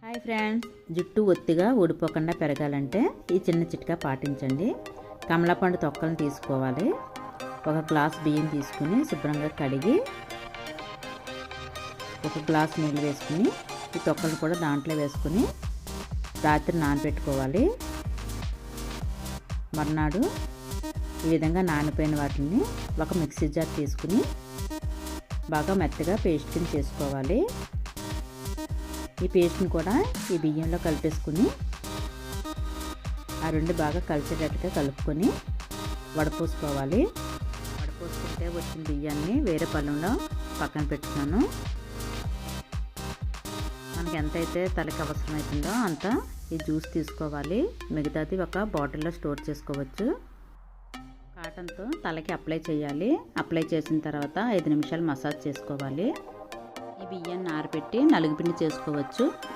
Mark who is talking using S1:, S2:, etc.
S1: Hi friends, జుట్టు ఒత్తిగా ఊడిపోకుండా పెరగాలంటే ఈ చిన్న చిట్కా పాటించండి. కమలాపండు తొక్కలను తీసుకోవాలి. ఒక గ్లాస్ బియ్యం తీసుకుని శుభ్రంగా కడిగి ఒక గ్లాస్ నీళ్ళు వేసుకుని ఈ తొక్కలు కూడా దాంట్లో వేసుకుని రాత్రి నానబెట్టుకోవాలి. మర్నాడు ఈ విధంగా నానిపోయిన వాటిని ఒక మిక్సీ జార్ తీసుకుని బాగా మెత్తగా పేస్ట్ కింద చేసుకోవాలి. ఈ పేస్ట్ని కూడా ఈ బియ్యంలో కలిపేసుకుని ఆ రెండు బాగా కలిసేటట్టుగా కలుపుకొని వడపోసుకోవాలి. వడపోసుకుంటే వచ్చిన బియ్యాన్ని వేరే పళ్ళెంలో పక్కన పెట్టుకున్నాను. మనకి ఎంతైతే తలకి అవసరమవుతుందో అంత ఈ జ్యూస్ తీసుకోవాలి. మిగతాది ఒక బాటిల్లో స్టోర్ చేసుకోవచ్చు. కాటన్తో తలకి అప్లై చేయాలి. అప్లై చేసిన తర్వాత 5 నిమిషాలు మసాజ్ చేసుకోవాలి. ఈ బియ్యాన్ని ఆరబెట్టి నలుగుపిండి చేసుకోవచ్చు.